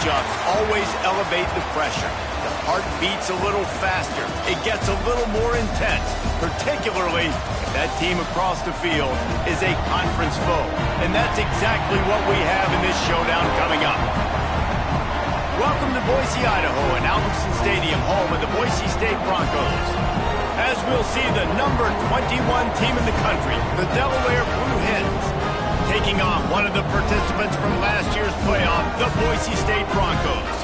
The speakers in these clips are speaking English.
matchups always elevate the pressure. The heart beats a little faster. It gets a little more intense, particularly if that team across the field is a conference foe. And that's exactly what we have in this showdown coming up. Welcome to Boise, Idaho, and Albertson Stadium, home of the Boise State Broncos. As we'll see the number 21 team in the country, the Delaware Blue Hens, taking on one of the participants from last year's playoff, the Boise State Broncos.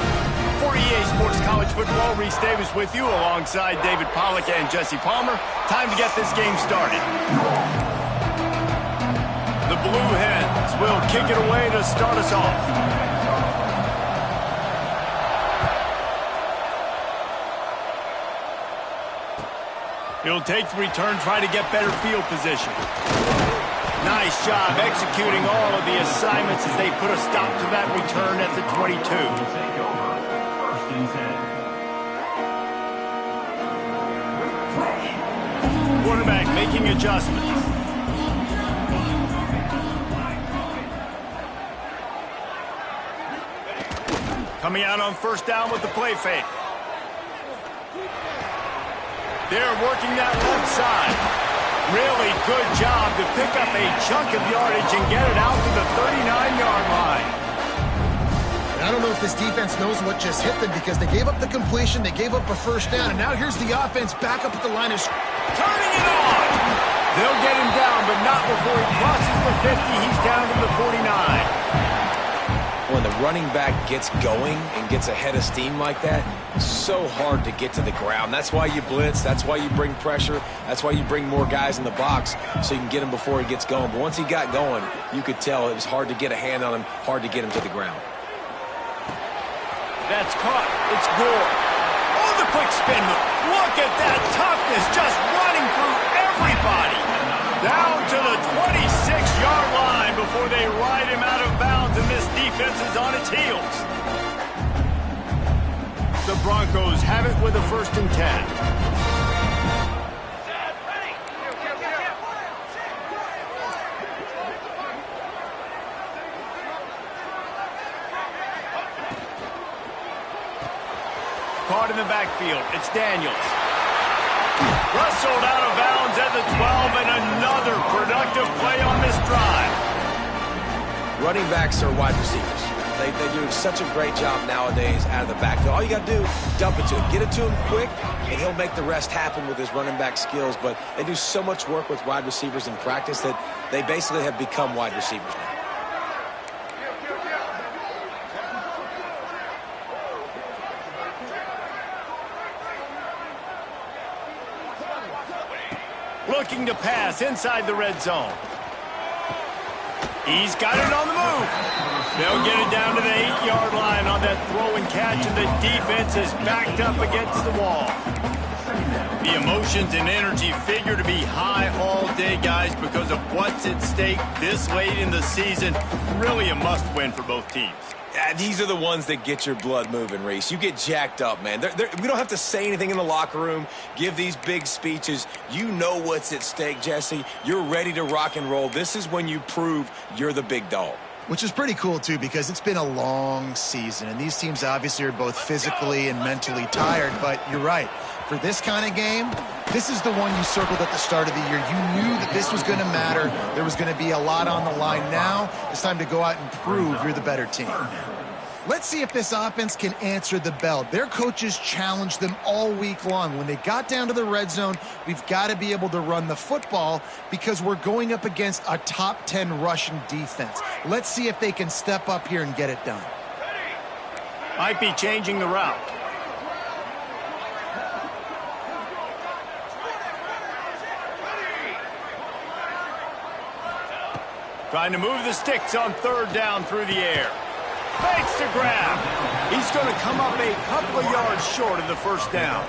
For EA Sports College Football, Reese Davis with you alongside David Pollack and Jesse Palmer. Time to get this game started. The Blue Hens will kick it away to start us off. He'll take the return, try to get better field position. Nice job executing all of the assignments as they put a stop to that return at the 22. Quarterback making adjustments. Coming out on first down with the play fake. They're working that left side. Really good job to pick up a chunk of yardage and get it out to the 39-yard line. I don't know if this defense knows what just hit them because they gave up the completion, they gave up a first down, and now here's the offense back up at the line of turning it on. They'll get him down, but not before he crosses the 50. He's down to the 49. When the running back gets going and gets ahead of steam like that, so hard to get to the ground. That's why you blitz. That's why you bring pressure. That's why you bring more guys in the box so you can get him before he gets going. But once he got going, you could tell it was hard to get a hand on him, hard to get him to the ground. That's caught. It's Gore. Oh, the quick spin move. Look at that toughness just running through everybody. Down to the 26-yard line before they ride him out of bounds, and this defense is on its heels. The Broncos have it with a 1st and 10. Caught in the backfield. It's Daniels. Rustled out of bounds at the 12, and another productive play on this drive. Running backs are wide receivers. They do such a great job nowadays out of the backfield. All you got to do, dump it to him. Get it to him quick, and he'll make the rest happen with his running back skills. But they do so much work with wide receivers in practice that they basically have become wide receivers now. Looking to pass inside the red zone. He's got it on the move. They'll get it down to the 8-yard line on that throw and catch, and the defense is backed up against the wall. The emotions and energy figure to be high all day, guys, because of what's at stake this late in the season. Really a must-win for both teams. Yeah, these are the ones that get your blood moving, Reese. You get jacked up, man. We don't have to say anything in the locker room, give these big speeches. You know what's at stake, Jesse. You're ready to rock and roll. This is when you prove you're the big dog. Which is pretty cool, too, because it's been a long season, and these teams obviously are both physically and mentally tired, but you're right. For this kind of game, this is the one you circled at the start of the year. You knew that this was going to matter. There was going to be a lot on the line. Now it's time to go out and prove you're the better team. Let's see if this offense can answer the bell. Their coaches challenged them all week long. When they got down to the red zone, we've got to be able to run the football because we're going up against a top 10 rushing defense. Let's see if they can step up here and get it done. Might be changing the route. Trying to move the sticks on 3rd down through the air. Fakes to grab. He's going to come up a couple of yards short of the 1st down.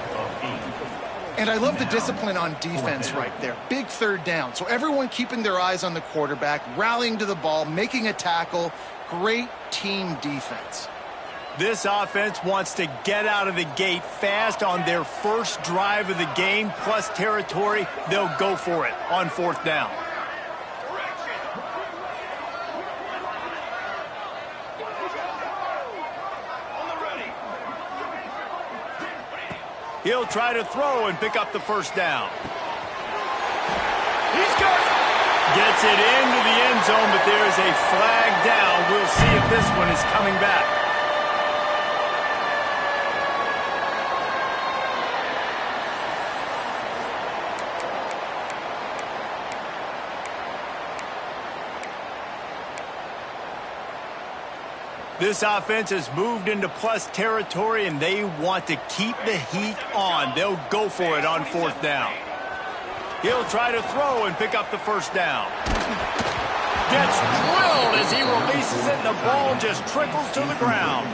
And I love the discipline on defense right there. Big 3rd down. So everyone keeping their eyes on the quarterback, rallying to the ball, making a tackle. Great team defense. This offense wants to get out of the gate fast on their first drive of the game, plus territory. They'll go for it on 4th down. He'll try to throw and pick up the first down. He's got it. Gets it into the end zone, but there is a flag down. We'll see if this one is coming back. This offense has moved into plus territory, and they want to keep the heat on. They'll go for it on fourth down. He'll try to throw and pick up the first down. Gets drilled as he releases it, and the ball just trickles to the ground.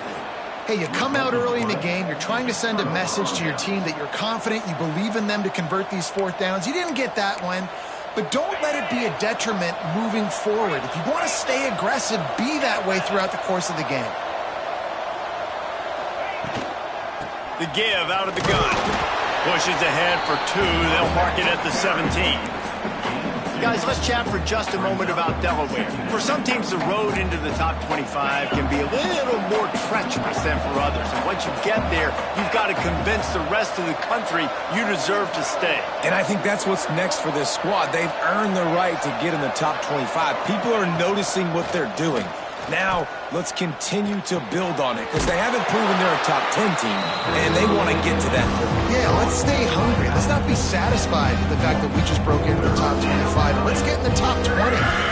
Hey, you come out early in the game, you're trying to send a message to your team that you're confident, you believe in them to convert these fourth downs. You didn't get that one, but don't let it be a detriment moving forward. If you want to stay aggressive, be that way throughout the course of the game. The give out of the gun. Pushes ahead for 2. They'll mark it at the 17. Guys, let's chat for just a moment about Delaware. For some teams, the road into the top 25 can be a little more treacherous than for others. And once you get there, you've got to convince the rest of the country you deserve to stay. And I think that's what's next for this squad. They've earned the right to get in the top 25. People are noticing what they're doing. Now, let's continue to build on it because they haven't proven they're a top 10 team, and they want to get to that point. Yeah, let's stay hungry. Let's not be satisfied with the fact that we just broke into the top 25. Let's get in the top 20,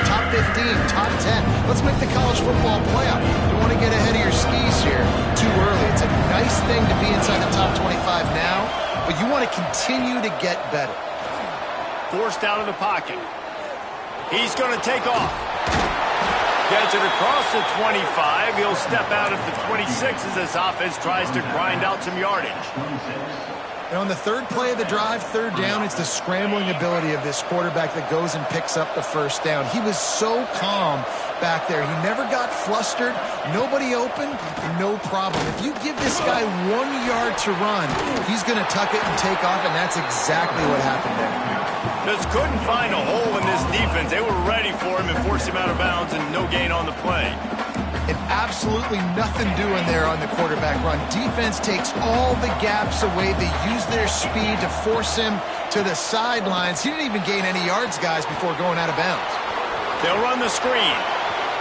top 15, top 10. Let's make the college football playoff. You don't want to get ahead of your skis here too early. It's a nice thing to be inside the top 25 now, but you want to continue to get better. Forced out of the pocket. He's going to take off. Gets it across the 25. He'll step out at the 26 as this offense tries to grind out some yardage. And on the third play of the drive, third down, it's the scrambling ability of this quarterback that goes and picks up the first down. He was so calm back there. He never got flustered. Nobody open, no problem. If you give this guy 1 yard to run, he's going to tuck it and take off, and that's exactly what happened there. Just couldn't find a hole in this defense. They were ready for him and forced him out of bounds, and no gain on the play. And absolutely nothing doing there on the quarterback run. Defense takes all the gaps away. They use their speed to force him to the sidelines. He didn't even gain any yards, guys, before going out of bounds. They'll run the screen.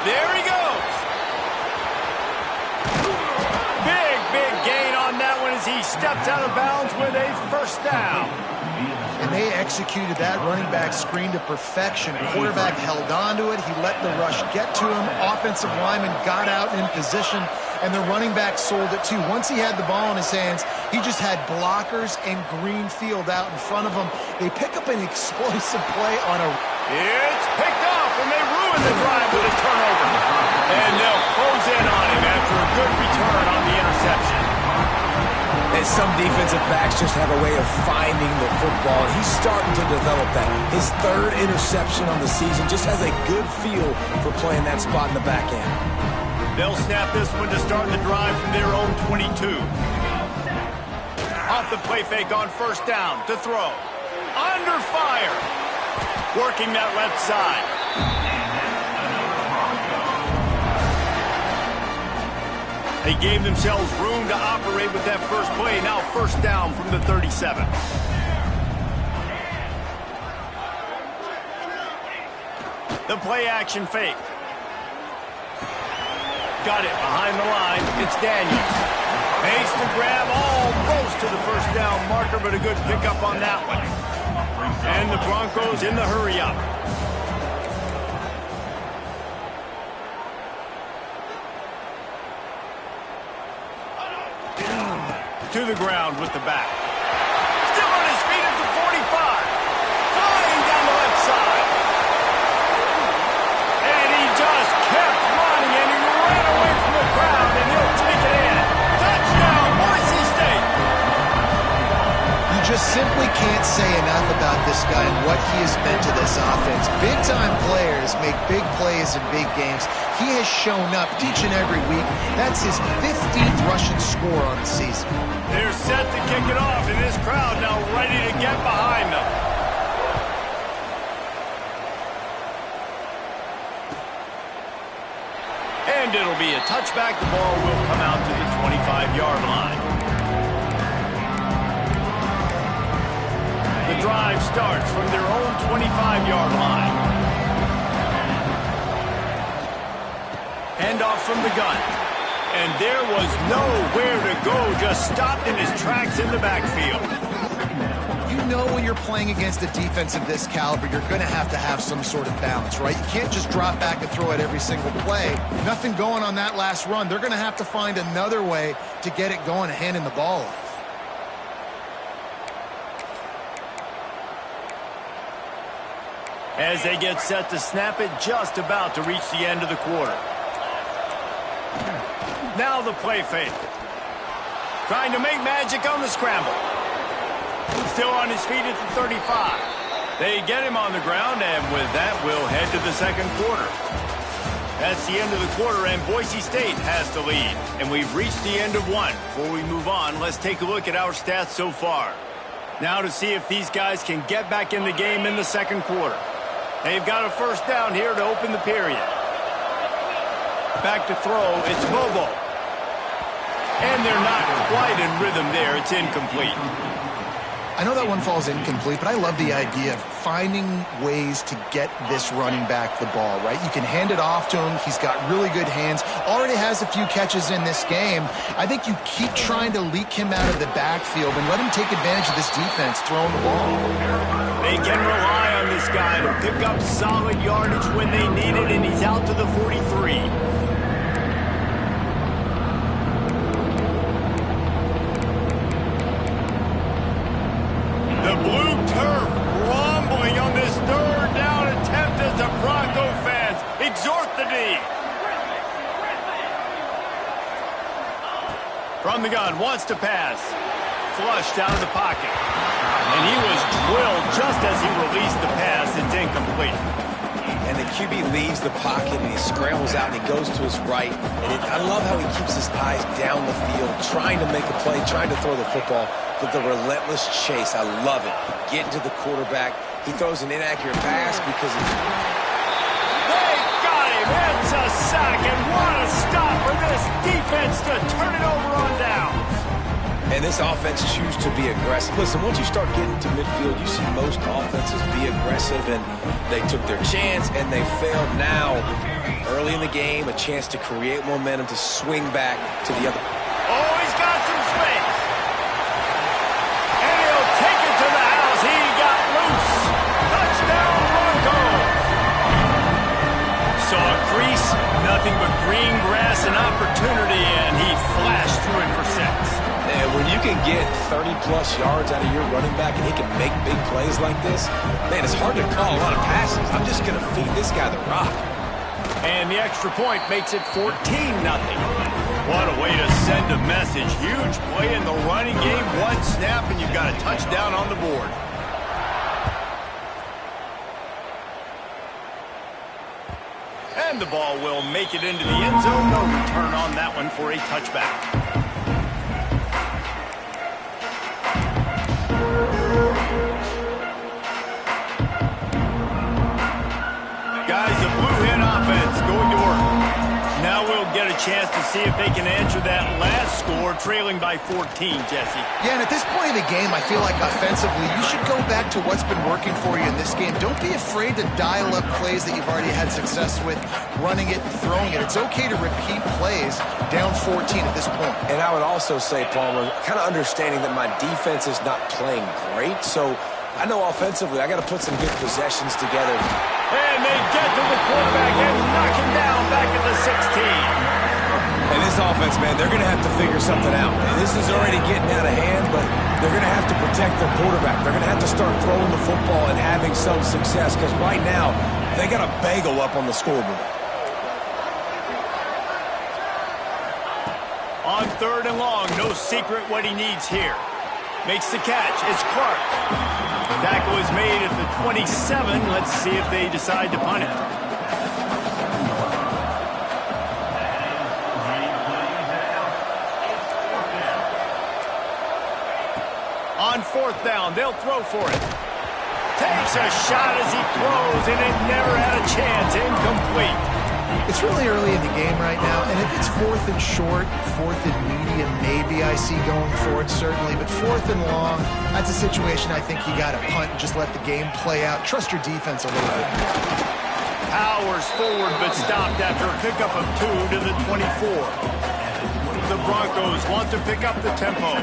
There he goes. Big gain on that one as he steps out of bounds with a first down. And they executed that running back screen to perfection. Quarterback held on to it. He let the rush get to him. Offensive lineman got out in position, and the running back sold it too. Once he had the ball in his hands, he just had blockers and green field out in front of him. They pick up an explosive play on a... It's picked off, and they ruin the drive with a turnover. And they'll close in on him after a good return on the interception. And some defensive backs just have a way of finding the football. He's starting to develop that. His third interception on the season just has a good feel for playing that spot in the back end. They'll snap this one to start the drive from their own 22. Off the play fake on first down to throw. Under fire. Working that left side. They gave themselves room to operate with that first play. Now first down from the 37. The play action fake. Got it behind the line. It's Daniels. Pace to grab almost to the first down marker, but a good pickup on that one. And the Broncos in the hurry up. To the ground with the back. Still on his feet at the 45. Flying down the left side. And he just kept running, and he ran away from the crowd, and he'll take it in. Touchdown, Boise State. You just simply can't say enough about this guy and what he has meant to this offense. Big-time players make big plays in big games. He has shown up each and every week. That's his 15th rushing score on the season. They're set to kick it off, and this crowd now ready to get behind them. And it'll be a touchback. The ball will come out to the 25-yard line. drive starts from their own 25-yard line. Handoff from the gun. And there was nowhere to go, just stopped in his tracks in the backfield. You know when you're playing against a defense of this caliber, you're going to have some sort of balance, right? You can't just drop back and throw it every single play. Nothing going on that last run. They're going to have to find another way to get it going and handing the ball off. As they get set to snap it, just about to reach the end of the quarter. Now the play fake. Trying to make magic on the scramble. Still on his feet at the 35. They get him on the ground, and with that, we'll head to the second quarter. That's the end of the quarter, and Boise State has the lead. And we've reached the end of one. Before we move on, let's take a look at our stats so far. Now to see if these guys can get back in the game in the second quarter. They've got a first down here to open the period. Back to throw, it's Bobo. And they're not quite in rhythm there. It's incomplete. I know that one falls incomplete, but I love the idea of finding ways to get this running back the ball, right? You can hand it off to him. He's got really good hands. Already has a few catches in this game. I think you keep trying to leak him out of the backfield and let him take advantage of this defense throwing the ball. They can rely on this guy to pick up solid yardage when they need it, and he's out to the 43. The blue turf rumbling on this third down attempt as the Bronco fans exhort the D. From the gun, wants to pass. Flushed out of the pocket. And he was drilled just as he released the pass. It's incomplete. And the QB leaves the pocket, and he scrambles out, and he goes to his right. And I love how he keeps his eyes down the field, trying to make a play, trying to throw the football. But the relentless chase, I love it. Getting to the quarterback. He throws an inaccurate pass because it's... They got him. It's a sack, and what a stop for this defense to turn it over on downs. And this offense chooses to be aggressive. Listen, once you start getting to midfield, you see most offenses be aggressive, and they took their chance, and they failed. Now, early in the game, a chance to create momentum, to swing back to the other. Oh, he's got some space. And he'll take it to the house. He got loose. Touchdown, Broncos. Saw a crease, nothing but green grass and opportunity, and he flashed through it for 6. And when you can get 30-plus yards out of your running back and he can make big plays like this, man, it's hard to call a lot of passes. I'm just going to feed this guy the rock. And the extra point makes it 14-0. What a way to send a message. Huge play in the running game. One snap, and you've got a touchdown on the board. And the ball will make it into the end zone. No return on that one for a touchback. Guys, the blue hen offense going to work. Now we'll get a chance to see if they can answer that last score, trailing by 14, Jesse. Yeah, and at this point in the game, I feel like offensively, you should go back to what's been working for you in this game. Don't be afraid to dial up plays that you've already had success with, running it and throwing it. It's okay to repeat plays down 14 at this point. And I would also say, Palmer, kind of understanding that my defense is not playing great, so I know offensively I got to put some good possessions together. And they get to the quarterback and knock him down back at the 16. And this offense, man, they're going to have to figure something out. And this is already getting out of hand, but they're going to have to protect their quarterback. They're going to have to start throwing the football and having some success, because right now they got a bagel up on the scoreboard. On 3rd and long, no secret what he needs here. Makes the catch. It's Clark. Tackle is made at the 27. Let's see if they decide to punt it. On 4th down, they'll throw for it. Takes a shot as he throws, and it never had a chance. Incomplete. It's really early in the game right now, and if it's 4th and short, 4th and medium, maybe I see going for it, certainly. But 4th and long, that's a situation I think you got to punt and just let the game play out. Trust your defense a little bit more. Powers forward, but stopped after a pickup of 2 to the 24. The Broncos want to pick up the tempo.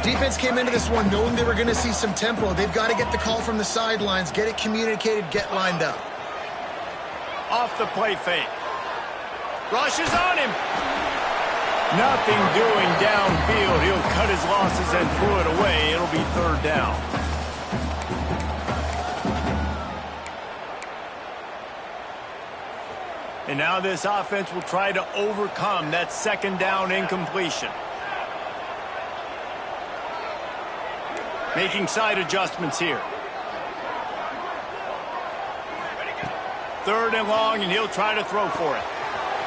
Defense came into this one knowing they were going to see some tempo. They've got to get the call from the sidelines, get it communicated, get lined up. Off the play fake. Rush is on him. Nothing doing downfield. He'll cut his losses and throw it away. It'll be 3rd down. And now this offense will try to overcome that 2nd down incompletion. Making side adjustments here. 3rd and long, and he'll try to throw for it.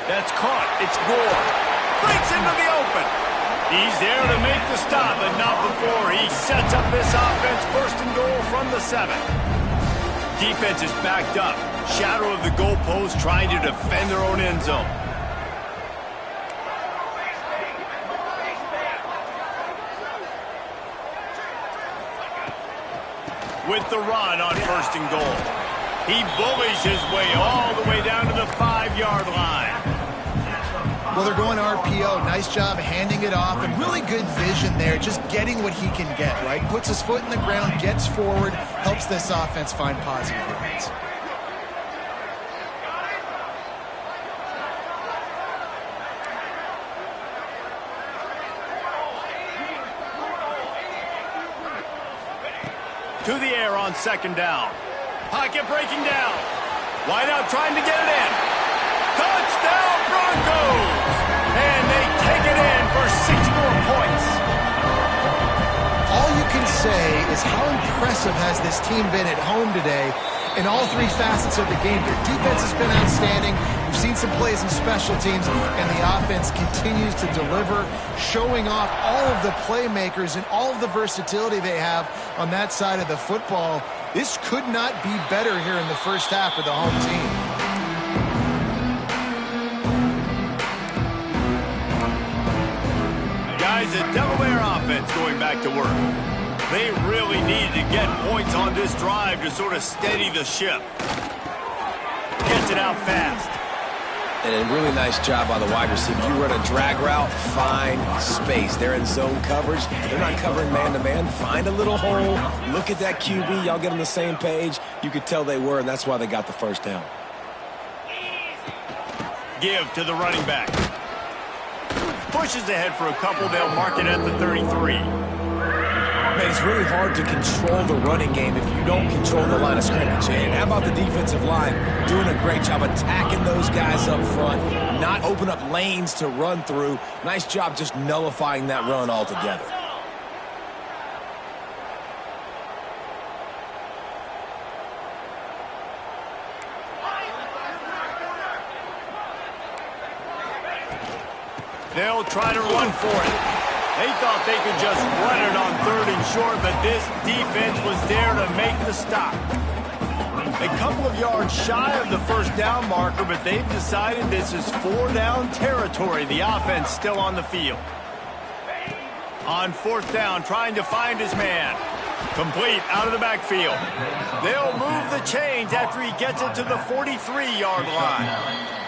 That's caught. It's Gore. Breaks into the open. He's there to make the stop, but not before. He sets up this offense 1st and goal from the 7. Defense is backed up. Shadow of the goalpost trying to defend their own end zone. With the run on 1st and goal. He bullies his way all the way down to the 5-yard line. Well, they're going RPO. Nice job handing it off, and really good vision there, just getting what he can get, right? Puts his foot in the ground, gets forward, helps this offense find positive yards. To the air on 2nd down. Pocket breaking down. Wide out trying to get it in. Touchdown Broncos! And they take it in for 6 more points. All you can say is how impressive has this team been at home today in all 3 facets of the game. Their defense has been outstanding. We've seen some plays in special teams, and the offense continues to deliver, showing off all of the playmakers and all of the versatility they have on that side of the football. This could not be better here in the first half of the home team. Guys, the Delaware offense going back to work. They really need to get points on this drive to sort of steady the ship. Gets it out fast. And a really nice job by the wide receiver. You run a drag route, find space. They're in zone coverage. They're not covering man-to-man. Find a little hole. Look at that QB. Y'all get on the same page. You could tell they were, and that's why they got the 1st down. Give to the running back. Pushes ahead for a couple. They'll mark it at the 33. Man, it's really hard to control the running game if you don't control the line of scrimmage. And how about the defensive line doing a great job attacking those guys up front, not open up lanes to run through. Nice job just nullifying that run altogether. They'll try to run for it. They thought they could just run it on 3rd and short, but this defense was there to make the stop. A couple of yards shy of the 1st down marker, but they've decided this is 4-down territory. The offense still on the field. On 4th down, trying to find his man. Complete out of the backfield. They'll move the chains after he gets it to the 43-yard line.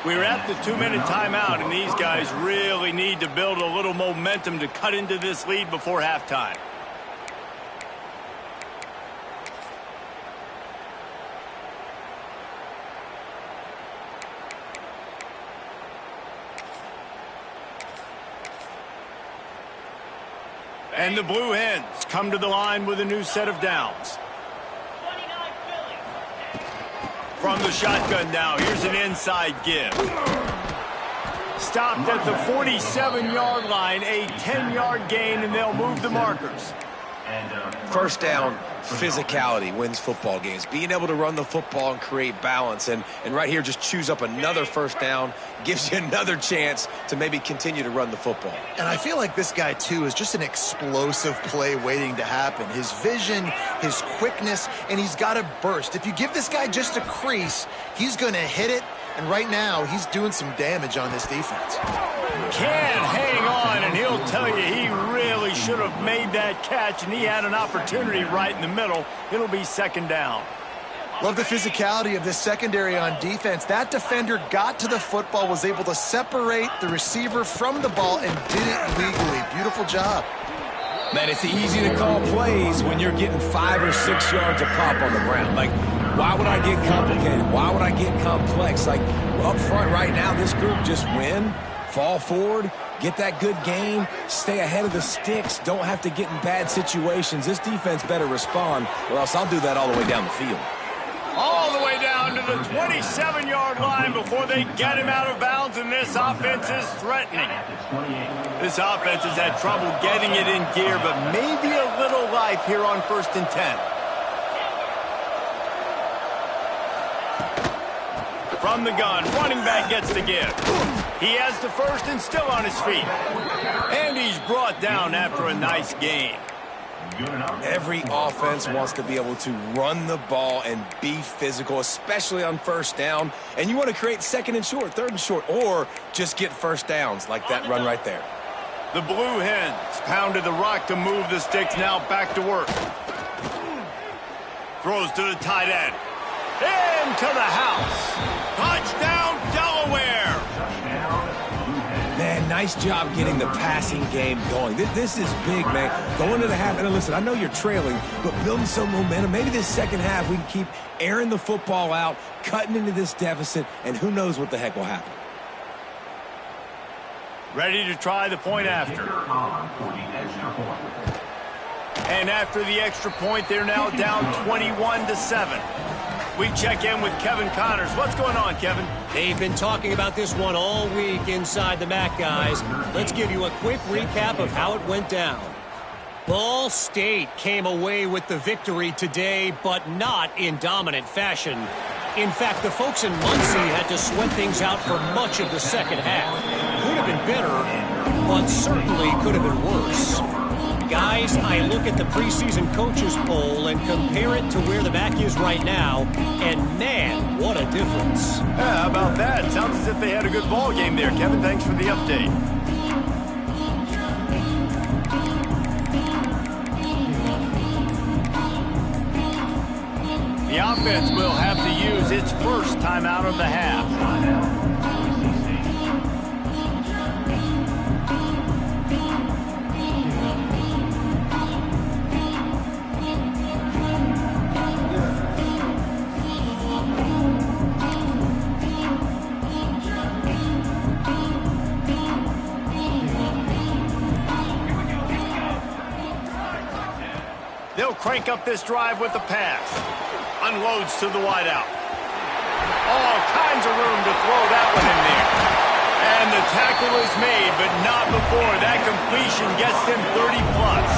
We're at the 2-minute timeout, and these guys really need to build a little momentum to cut into this lead before halftime. And the Blue Hens come to the line with a new set of downs. From the shotgun now, here's an inside give. Stopped at the 47-yard line, a 10-yard gain, and they'll move the markers. 1st down, physicality wins football games. Being able to run the football and create balance. And right here, just choose up another 1st down, gives you another chance to maybe continue to run the football. And I feel like this guy, too, is just an explosive play waiting to happen. His vision, his quickness, and he's got a burst. If you give this guy just a crease, he's going to hit it, And right now, he's doing some damage on this defense. Can't hang on, and he'll tell you he really should have made that catch, and he had an opportunity right in the middle. It'll be second down. Love the physicality of this secondary on defense. That defender got to the football, was able to separate the receiver from the ball, and did it legally. Beautiful job. Man, it's easy to call plays when you're getting 5 or 6 yards of pop on the ground. Like, why would I get complicated? Why would I get complex? Like, up front right now, this group just win, fall forward, get that good gain, stay ahead of the sticks, don't have to get in bad situations. This defense better respond, or else I'll do that all the way down the field. All the way down to the 27-yard line before they get him out of bounds, and this offense is threatening. This offense has had trouble getting it in gear, but maybe a little life here on 1st and 10. From the gun, running back gets the give. He has the first and still on his feet. And he's brought down after a nice gain. Every offense wants to be able to run the ball and be physical, especially on 1st down. And you want to create 2nd and short, 3rd and short, or just get 1st downs like that run right there. The Blue Hens pounded the rock to move the sticks, now back to work. Throws to the tight end. Into the house. Touchdown, Delaware. Man, nice job getting the passing game going. This is big, man. Going to the half, and listen, I know you're trailing, but building some momentum. Maybe this second half we can keep airing the football out, cutting into this deficit, and who knows what the heck will happen. Ready to try the point after. And after the extra point, they're now down 21-7. We check in with Kevin Connors. What's going on, Kevin? They've been talking about this one all week inside the MAC, guys. Let's give you a quick recap of how it went down. Ball State came away with the victory today, but not in dominant fashion. In fact, the folks in Muncie had to sweat things out for much of the second half. Could have been better, but certainly could have been worse. Guys, I look at the preseason coaches poll and compare it to where the MAC is right now, and man, what a difference. Yeah, how about that? Sounds as if they had a good ball game there, Kevin. Thanks for the update. The offense will have to use its first timeout of the half. They'll crank up this drive with the pass. Unloads to the wideout. All kinds of room to throw that one in there. And the tackle is made, but not before that completion gets them 30-plus.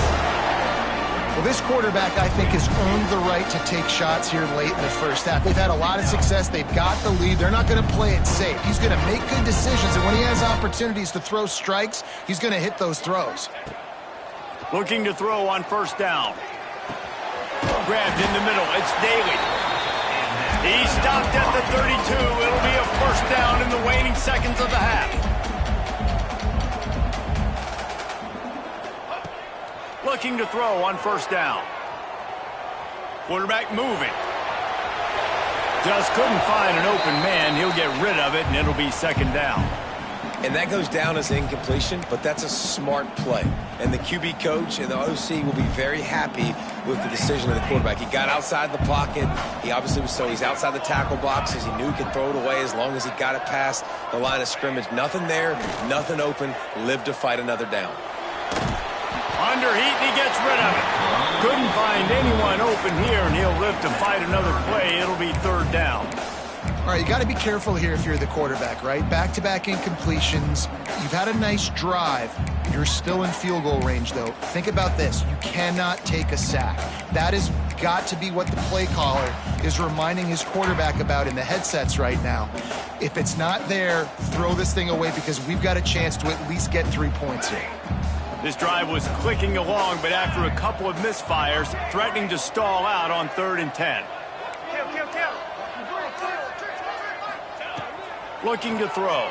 Well, this quarterback, I think, has earned the right to take shots here late in the first half. They've had a lot of success. They've got the lead. They're not going to play it safe. He's going to make good decisions, and when he has opportunities to throw strikes, he's going to hit those throws. Looking to throw on 1st down. Grabbed in the middle. It's Daly. He stopped at the 32. It'll be a 1st down in the waning seconds of the half. Looking to throw on 1st down. Quarterback moving. Just couldn't find an open man. He'll get rid of it, and it'll be 2nd down. And that goes down as incompletion, but that's a smart play. And the QB coach and the OC will be very happy with the decision of the quarterback. He got outside the pocket. He obviously was he's outside the tackle boxes. He knew he could throw it away as long as he got it past the line of scrimmage. Nothing there, nothing open. Live to fight another down. Under heat, and he gets rid of it. Couldn't find anyone open here, and he'll live to fight another play. It'll be 3rd down. All right, you got to be careful here if you're the quarterback, right? Back-to-back incompletions. You've had a nice drive. You're still in field goal range, though. Think about this. You cannot take a sack. That has got to be what the play caller is reminding his quarterback about in the headsets right now. If it's not there, throw this thing away because we've got a chance to at least get 3 points here. This drive was clicking along, but after a couple of misfires, threatening to stall out on 3rd and 10. Looking to throw.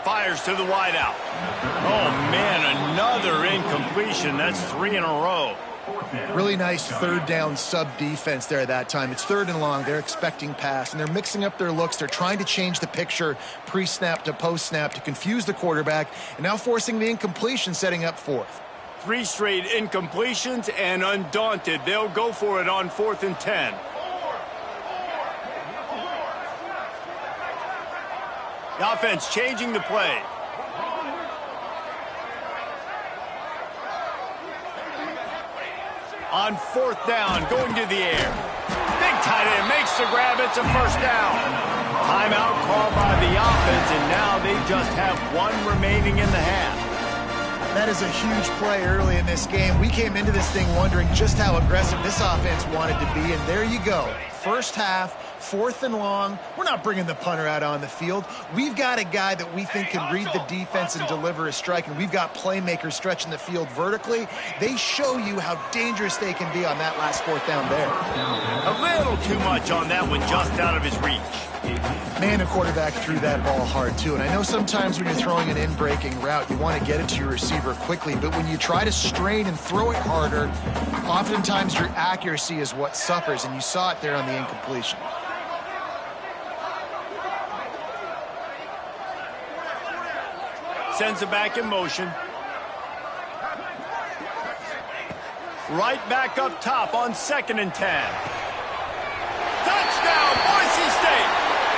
Fires to the wideout. Oh, man, another incompletion. That's 3 in a row. Really nice third down sub defense there that time. It's 3rd and long. They're expecting pass, and they're mixing up their looks. They're trying to change the picture pre-snap to post-snap to confuse the quarterback, and now forcing the incompletion, setting up 4th. 3 straight incompletions, and undaunted, they'll go for it on 4th and 10. The offense changing the play. On 4th down, going to the air. Big tight end makes the grab. It's a 1st down. Timeout called by the offense, and now they just have 1 remaining in the half. That is a huge play early in this game. We came into this thing wondering just how aggressive this offense wanted to be, and there you go. First half, 4th and long. We're not bringing the punter out on the field. We've got a guy that we think can read the defense and deliver a strike, and we've got playmakers stretching the field vertically. They show you how dangerous they can be on that last 4th down there. A little too much on that one, just out of his reach. Man, the quarterback threw that ball hard, too. And I know sometimes when you're throwing an in-breaking route, you want to get it to your receiver quickly. But when you try to strain and throw it harder, oftentimes your accuracy is what suffers. And you saw it there on the incompletion. Sends it back in motion. Right back up top on 2nd and 10. Touchdown, Boise State!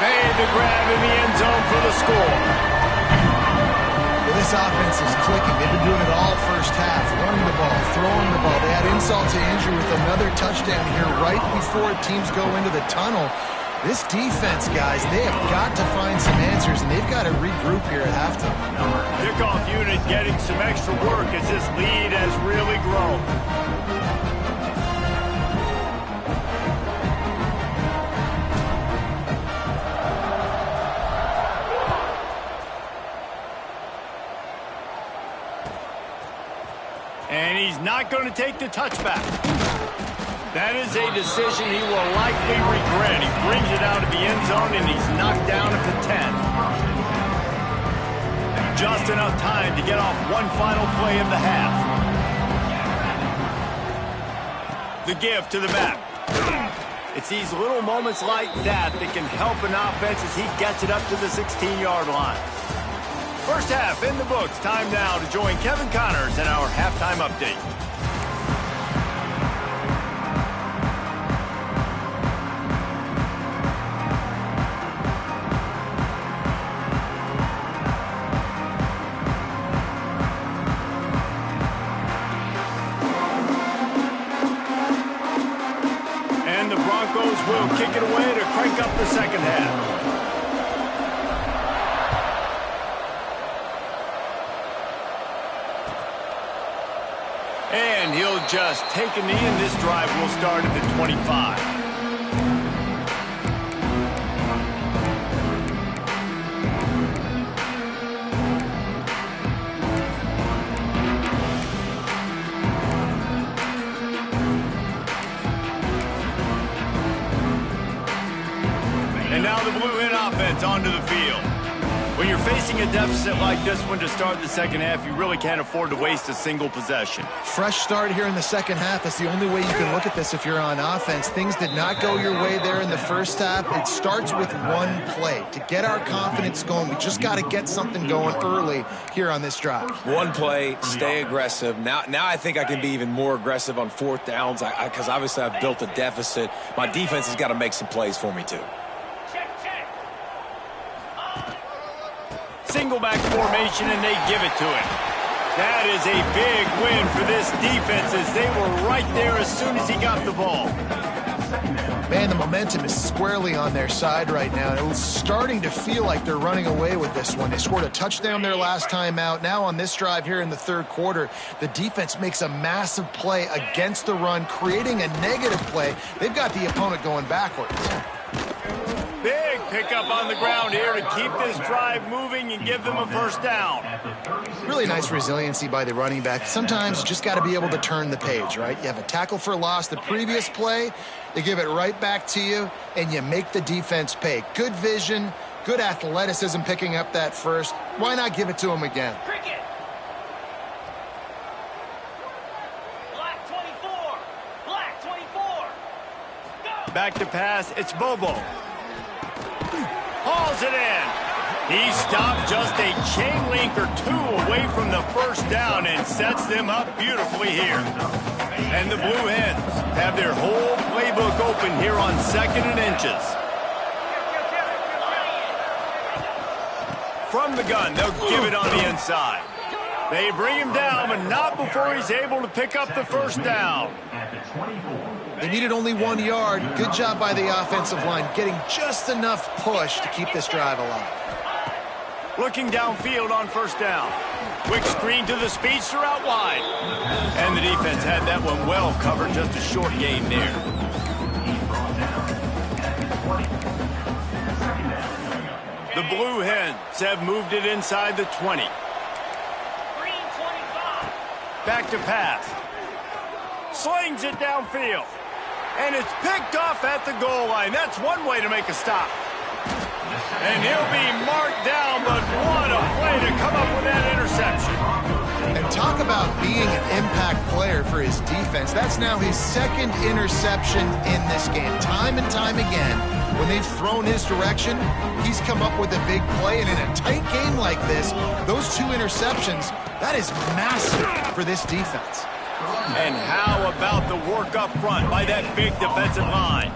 Made the grab in the end zone for the score. Well, this offense is clicking. They've been doing it all first half, running the ball, throwing the ball. They had insult to injury with another touchdown here right before teams go into the tunnel. This defense, guys, they have got to find some answers, and they've got to regroup here at halftime. Kickoff unit getting some extra work as this lead has really grown. And he's not going to take the touchback. That is a decision he will likely regret. He brings it out of the end zone, and he's knocked down at the 10. Just enough time to get off one final play of the half. The give to the back. It's these little moments like that that can help an offense as he gets it up to the 16-yard line. First half in the books. Time now to join Kevin Connors in our halftime update. And the Broncos will kick it away to crank up the second half. And he'll just take a knee, and this drive will start at the 25. And now the Blue Hen offense onto the field. When you're facing a deficit like this one to start the second half, you really can't afford to waste a single possession. Fresh start here in the second half. That's the only way you can look at this if you're on offense. Things did not go your way there in the first half. It starts with one play. To get our confidence going, we just got to get something going early here on this drive. One play, stay aggressive. Now I think I can be even more aggressive on 4th downs because obviously I've built a deficit. My defense has got to make some plays for me too. Single back formation, and they give it to him. That is a big win for this defense as they were right there as soon as he got the ball. Man, the momentum is squarely on their side right now. It's starting to feel like they're running away with this one. They scored a touchdown their last time out. Now on this drive here in the third quarter, the defense makes a massive play against the run, creating a negative play. They've got the opponent going backwards. Big pickup on the ground here to keep this drive moving and give them a first down. Really nice resiliency by the running back. Sometimes you just got to be able to turn the page, right? You have a tackle for loss the previous play, they give it right back to you, and you make the defense pay. Good vision, good athleticism picking up that first. Why not give it to him again? Back to pass, it's Bobo. Hauls it in. He stopped just a chain link or two away from the first down and sets them up beautifully here. And the Blue Hens have their whole playbook open here on 2nd and inches. From the gun, they'll give it on the inside. They bring him down, but not before he's able to pick up the first down. They needed only 1 yard. Good job by the offensive line, getting just enough push to keep this drive alive. Looking downfield on first down. Quick screen to the speedster out wide. And the defense had that one well covered, just a short gain there. The Blue Hens have moved it inside the 20. Back to pass. Slings it downfield. And it's picked off at the goal line. That's one way to make a stop. And he'll be marked down, but what a play to come up with that interception. And talk about being an impact player for his defense. That's now his 2nd interception in this game. Time and time again, when they've thrown his direction, he's come up with a big play. And in a tight game like this, those 2 interceptions, that is massive for this defense. And how about the work up front by that big defensive line?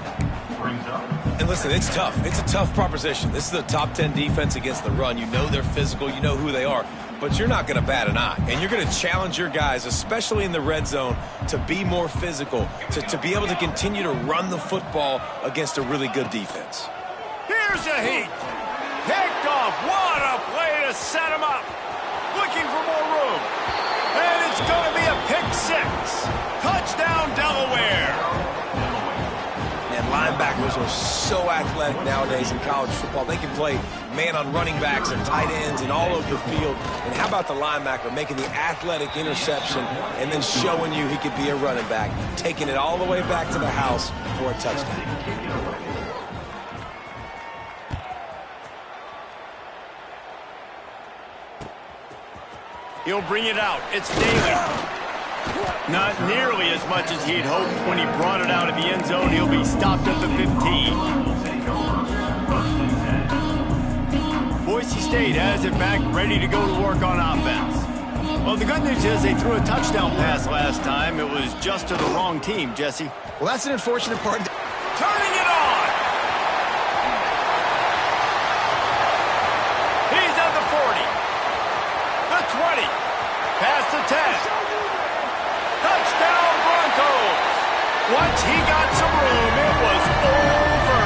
And listen, it's tough. It's a tough proposition. This is a top 10 defense against the run. You know they're physical. You know who they are. But you're not going to bat an eye. And you're going to challenge your guys, especially in the red zone, to be more physical, to be able to continue to run the football against a really good defense. Here's a heat. Picked off. What a play to set him up. Looking for more room. And it's going to be a pick 6. Touchdown, Delaware. And linebackers are so athletic nowadays in college football. They can play man on running backs and tight ends and all over the field. And how about the linebacker making the athletic interception and then showing you he could be a running back, taking it all the way back to the house for a touchdown. He'll bring it out. It's Daly. Not nearly as much as he'd hoped when he brought it out of the end zone. He'll be stopped at the 15. Boise State has it back, ready to go to work on offense. Well, the good news is they threw a touchdown pass last time. It was just to the wrong team, Jesse. Well, that's an unfortunate part. Turning it on! He's at the 40. The 20. Past the 10. Touchdown, Broncos! Once he got some room, it was over.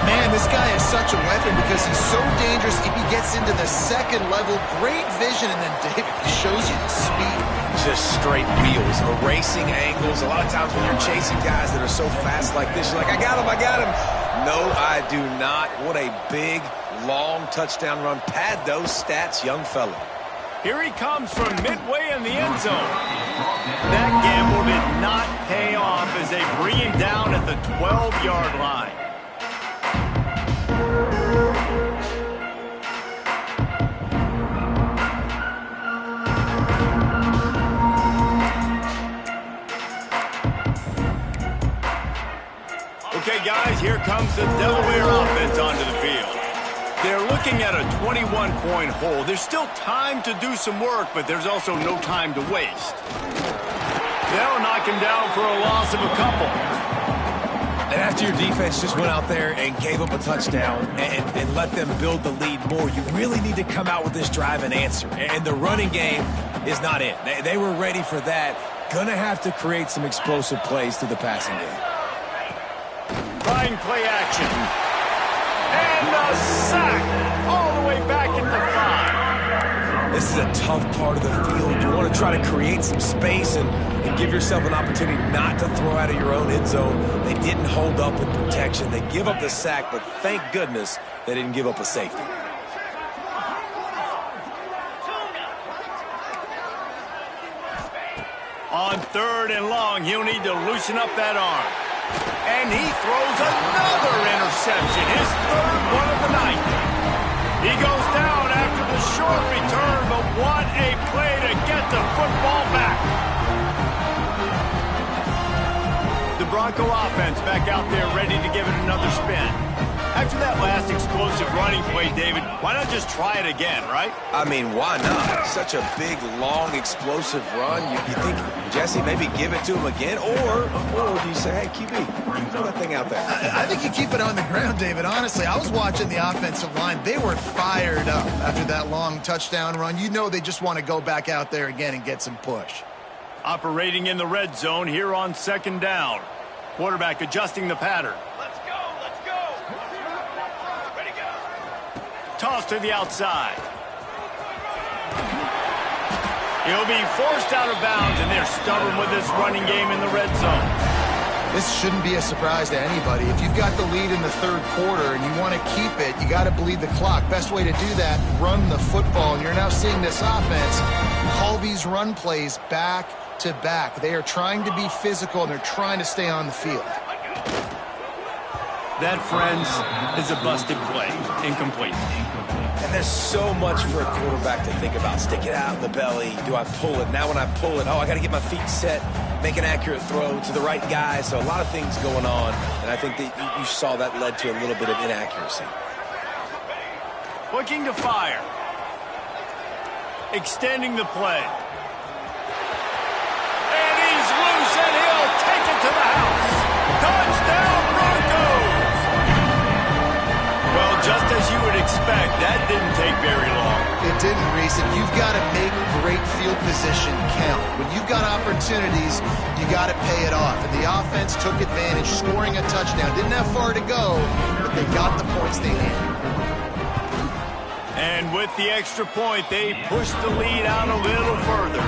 Man, this guy is such a weapon because he's so dangerous if he gets into the 2nd level. Great vision, and then David shows you the speed. Just straight wheels, erasing angles. A lot of times when you're chasing guys that are so fast like this, you're like, I got him, I got him. No, I do not. What a big, long touchdown run. Pad those stats, young fella. Here he comes from midway in the end zone. That gamble did not pay off as they bring him down at the 12-yard line. Okay, guys, here comes the Delaware offense onto the field. They're looking at a 21-point hole. There's still time to do some work, but there's also no time to waste. They'll knock him down for a loss of a couple. And after your defense just went out there and gave up a touchdown and let them build the lead more, you really need to come out with this drive and answer. And the running game is not it. They were ready for that. Gonna have to create some explosive plays through the passing game. Trying play action. And a sack all the way back into 5. This is a tough part of the field. You want to try to create some space and give yourself an opportunity not to throw out of your own end zone. They didn't hold up in protection. They give up the sack, but thank goodness they didn't give up a safety. On 3rd and long, he'll need to loosen up that arm. And he throws another interception, his 3rd one of the night. He goes down after the short return, but what a play to get the football back. The Bronco offense back out there ready to give it another spin. After that last explosive running play, David, why not just try it again, right? I mean, why not? Such a big, long, explosive run. You think, Jesse, maybe give it to him again? Or do you say, hey, QB, throw that thing out there? I think you keep it on the ground, David. Honestly, I was watching the offensive line. They were fired up after that long touchdown run. You know they just want to go back out there again and get some push. Operating in the red zone here on 2nd down. Quarterback adjusting the pattern. Let's go. Ready, go. Toss to the outside. He'll be forced out of bounds, and they're stubborn with this running game in the red zone. This shouldn't be a surprise to anybody. If you've got the lead in the 3rd quarter and you want to keep it, you got to bleed the clock. Best way to do that, run the football. And you're now seeing this offense call these run plays back to back. They are trying to be physical, and they're trying to stay on the field. That, friends, is a busted play. Incomplete. And there's so much for a quarterback to think about. Stick it out in the belly. Do I pull it? Now when I pull it, I got to get my feet set, make an accurate throw to the right guy. So a lot of things going on, and I think that you saw that led to a little bit of inaccuracy. Looking to fire. Extending the play. And he's loose, and he'll take it to the house. Touchdown, Broncos! Well, just as you would expect, that didn't take very long. It didn't, Reese. And you've got to make great field position count. When you've got opportunities, you got to pay it off. And the offense took advantage, scoring a touchdown. Didn't have far to go, but they got the points they needed. And with the extra point, they push the lead out a little further.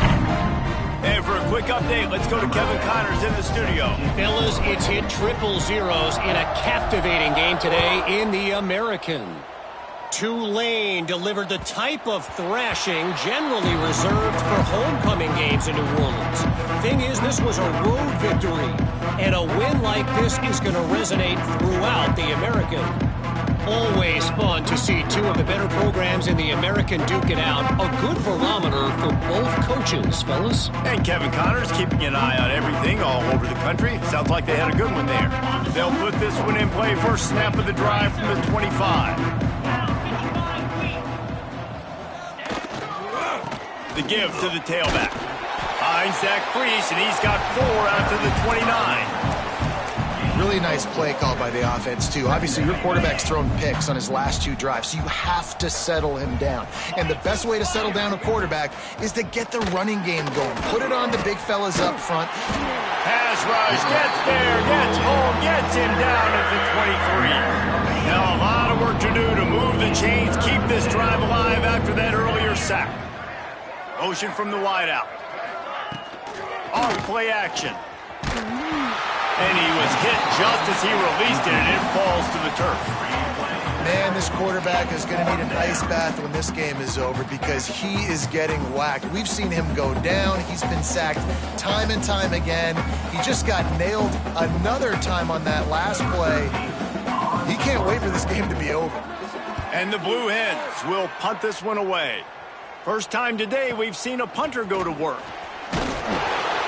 And for a quick update, let's go to Kevin Connors in the studio. Fellas, it's hit 000s in a captivating game today in the American. Tulane delivered the type of thrashing generally reserved for homecoming games in New Orleans. Thing is, this was a road victory, and a win like this is going to resonate throughout the American. Always fun to see 2 of the better programs in the American duke it out. A good barometer for both coaches, fellas. And Kevin Connors keeping an eye on everything all over the country. Sounds like they had a good one there. They'll put this one in play. First snap of the drive from the 25. The give to the tailback. Finds Zach Priest, and he's got 4 out to the 29. Really nice play call by the offense, too. Obviously, your quarterback's thrown picks on his last 2 drives, so you have to settle him down. And the best way to settle down a quarterback is to get the running game going. Put it on the big fellas up front. Pass rush, gets there, gets home, gets him down at the 23. Now a lot of work to do to move the chains, keep this drive alive after that earlier sack. Motion from the wideout. Off play action. And he was hit just as he released it, and it falls to the turf. Man, this quarterback is going to need an ice bath when this game is over because he is getting whacked. We've seen him go down. He's been sacked time and time again. He just got nailed another time on that last play. He can't wait for this game to be over. And the Blue Hens will punt this one away. First time today we've seen a punter go to work.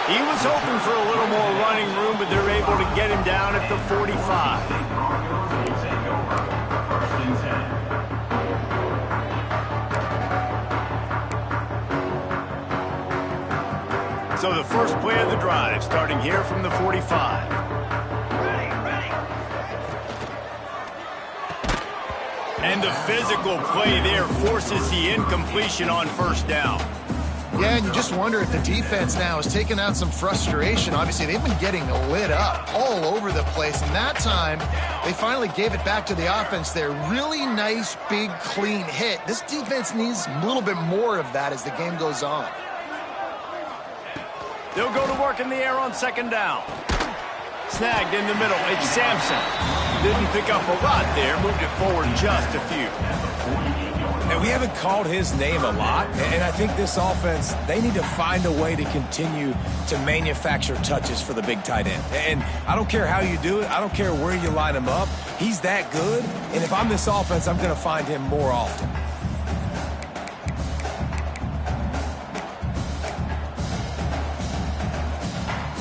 He was hoping for a little more running room, but they're able to get him down at the 45. So the first play of the drive, starting here from the 45. And the physical play there forces the incompletion on first down. Yeah, and you just wonder if the defense now is taking out some frustration. Obviously, they've been getting lit up all over the place, and that time, they finally gave it back to the offense there. Really nice, big, clean hit. This defense needs a little bit more of that as the game goes on. They'll go to work in the air on second down. Snagged in the middle, it's Sampson. Didn't pick up a lot there, moved it forward just a few. And we haven't called his name a lot, and I think this offense, they need to find a way to continue to manufacture touches for the big tight end. And I don't care how you do it. I don't care where you line him up. He's that good, and if I'm this offense, I'm going to find him more often.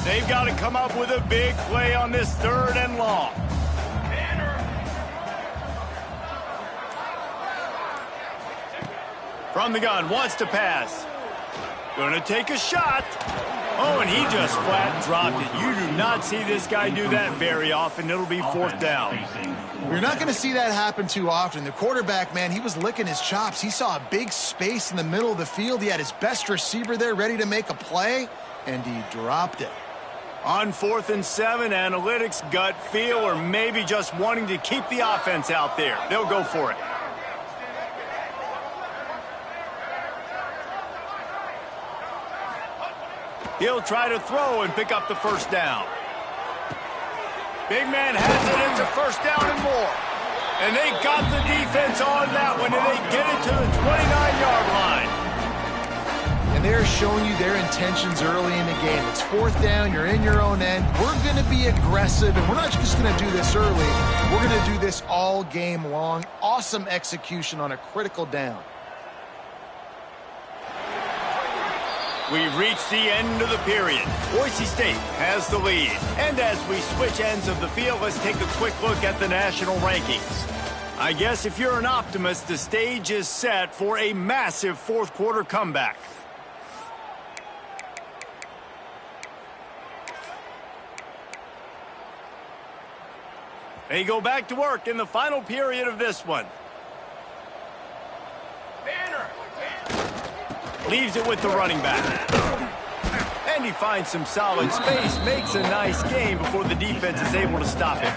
They've got to come up with a big play on this 3rd and long. From the gun, wants to pass. Going to take a shot. Oh, and he just flat dropped it. You do not see this guy do that very often. It'll be 4th down. You're not going to see that happen too often. The quarterback, man, he was licking his chops. He saw a big space in the middle of the field. He had his best receiver there ready to make a play, and he dropped it. On 4th and 7, analytics, gut feel, or maybe just wanting to keep the offense out there. They'll go for it. He'll try to throw and pick up the 1st down. Big man has it. It's a 1st down and more. And they got the defense on that one, and they get it to the 29-yard line. And they're showing you their intentions early in the game. It's 4th down. You're in your own end. We're going to be aggressive, and we're not just going to do this early. We're going to do this all game long. Awesome execution on a critical down. We've reached the end of the period. Boise State has the lead. And as we switch ends of the field, let's take a quick look at the national rankings. I guess if you're an optimist, the stage is set for a massive 4th quarter comeback. They go back to work in the final period of this one. Leaves it with the running back. And he finds some solid space, makes a nice game before the defense is able to stop him.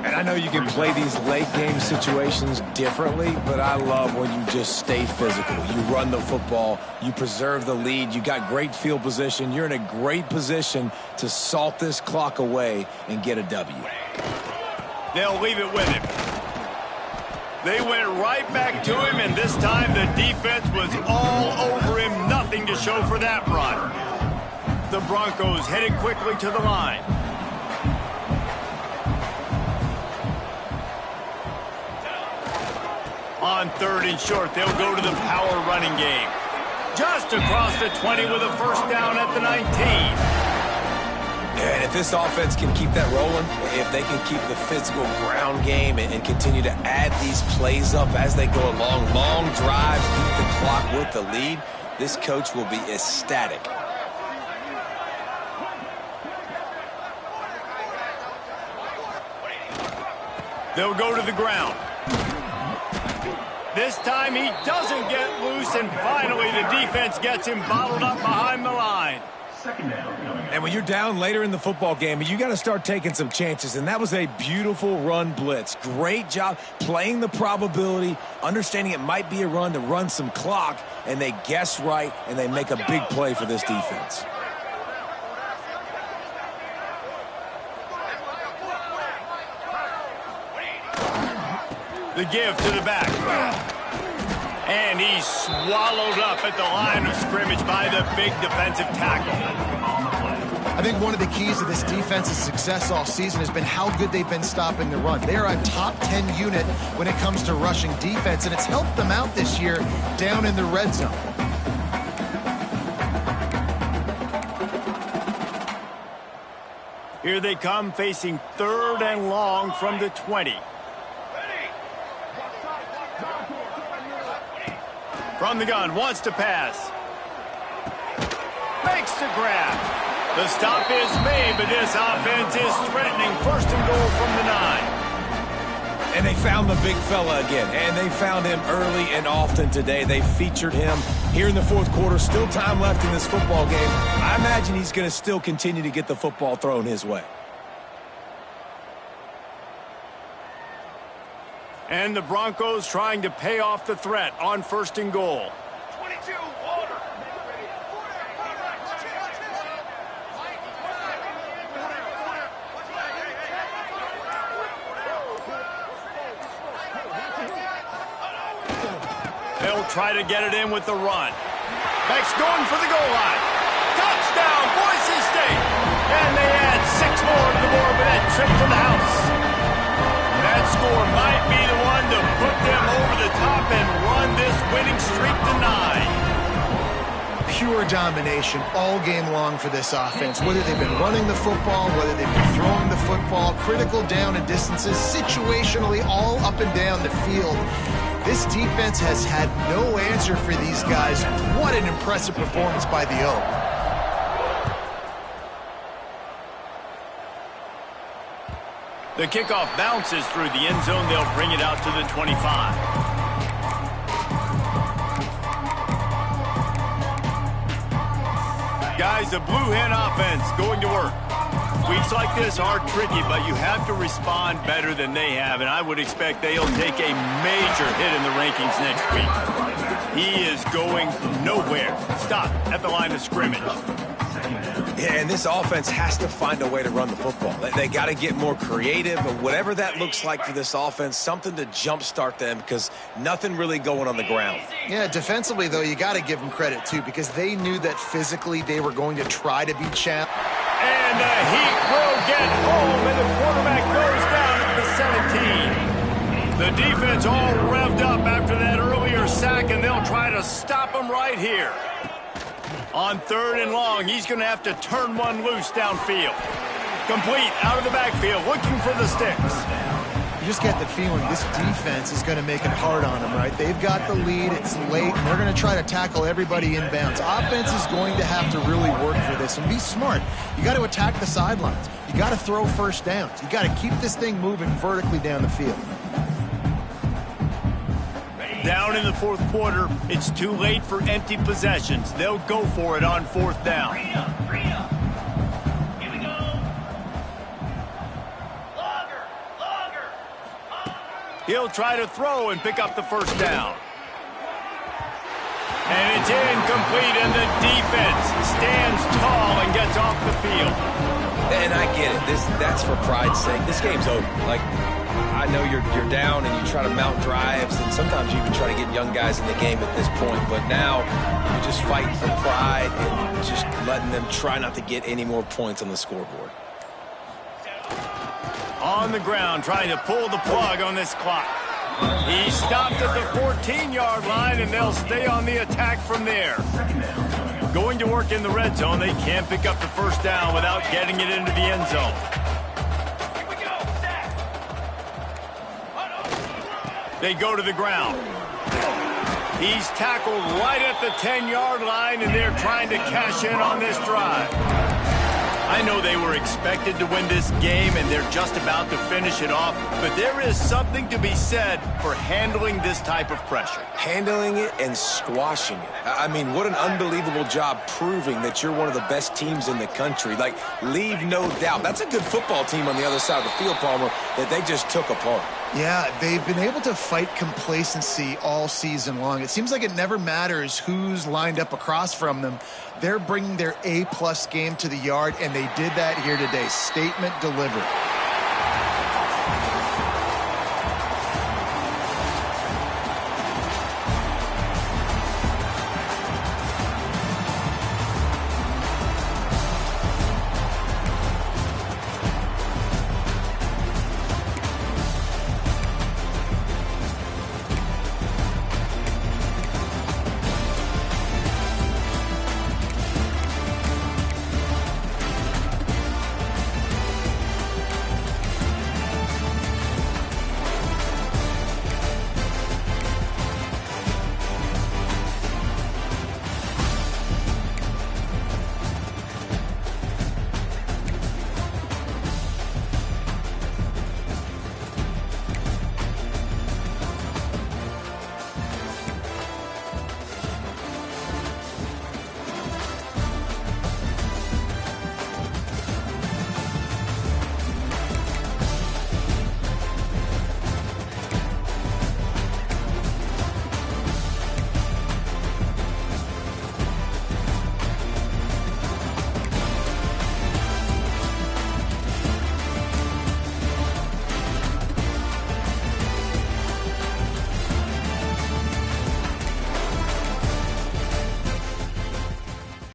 And I know you can play these late game situations differently, but I love when you just stay physical. You run the football, you preserve the lead, you got great field position, you're in a great position to salt this clock away and get a W. They'll leave it with him. They went right back to him, and this time the defense was all over him. Nothing to show for that run. The Broncos headed quickly to the line. On 3rd and short, they'll go to the power running game. Just across the 20 with a 1st down at the 19. And if this offense can keep that rolling, if they can keep the physical ground game and continue to add these plays up as they go along, long drives, beat the clock with the lead, this coach will be ecstatic. They'll go to the ground. This time he doesn't get loose, and finally the defense gets him bottled up behind the line. And when you're down later in the football game, you got to start taking some chances. And that was a beautiful run blitz. Great job playing the probability, understanding it might be a run to run some clock, and they guess right, and they make a big play for this defense. The give to the back. And he's swallowed up at the line of scrimmage by the big defensive tackle. I think one of the keys to this defense's success all season has been how good they've been stopping the run. They are a top 10 unit when it comes to rushing defense, and it's helped them out this year down in the red zone. Here they come, facing 3rd and long from the 20. From the gun, wants to pass. Makes the grab. The stop is made, but this offense is threatening. 1st and goal from the 9. And they found the big fella again, and they found him early and often today. They featured him here in the 4th quarter. Still time left in this football game. I imagine he's going to still continue to get the football thrown his way. And the Broncos trying to pay off the threat on 1st and goal. 22, water. try to get it in with the run. Beck's going for the goal line. Touchdown, Boise State. And they add 6 more to the board with that trip to the house. That score might be the one to put them over the top and run this winning streak to 9. Pure domination all game long for this offense. Whether they've been running the football, whether they've been throwing the football, critical down and distances, situationally all up and down the field. This defense has had no answer for these guys. What an impressive performance by the O. The kickoff bounces through the end zone. They'll bring it out to the 25. Guys, the Blue Hen offense going to work. Weeks like this are tricky, but you have to respond better than they have, and I would expect they'll take a major hit in the rankings next week. He is going nowhere. Stop at the line of scrimmage. Yeah, and this offense has to find a way to run the football. They got to get more creative, or whatever that looks like for this offense, something to jumpstart them, because nothing really going on the ground. Yeah, defensively, though, you got to give them credit, too, because they knew that physically they were going to try to be challenged. And the Heat will get home, and the quarterback goes down at the 17. The defense all revved up after that earlier sack, and they'll try to stop him right here. On 3rd and long, he's going to have to turn one loose downfield. Complete out of the backfield, looking for the sticks. You just get the feeling this defense is going to make it hard on them, right? They've got the lead, it's late, and they're going to try to tackle everybody inbounds. Offense is going to have to really work for this and be smart. You got to attack the sidelines. You got to throw first downs. You got to keep this thing moving vertically down the field. Down in the 4th quarter, it's too late for empty possessions. They'll go for it on 4th down. Here we go. Longer. He'll try to throw and pick up the 1st down. And it's incomplete, and the defense stands tall and gets off the field. And I get it. That's for pride's sake. This game's over. Like, I know you're down and you try to mount drives, and sometimes you even try to get young guys in the game at this point, but now you're just fighting for pride and just letting them try not to get any more points on the scoreboard. On the ground, trying to pull the plug on this clock. He stopped at the 14-yard line, and they'll stay on the attack from there. Going to work in the red zone, they can't pick up the 1st down without getting it into the end zone. They go to the ground. He's tackled right at the 10-yard line, and they're trying to cash in on this drive. I know they were expected to win this game, and they're just about to finish it off, but there is something to be said for handling this type of pressure. Handling it and squashing it. I mean, what an unbelievable job proving that you're one of the best teams in the country. Like, leave no doubt. That's a good football team on the other side of the field, Palmer, that they just took apart. Yeah, they've been able to fight complacency all season long. It seems like it never matters who's lined up across from them. They're bringing their A-plus game to the yard, and they did that here today. Statement delivered.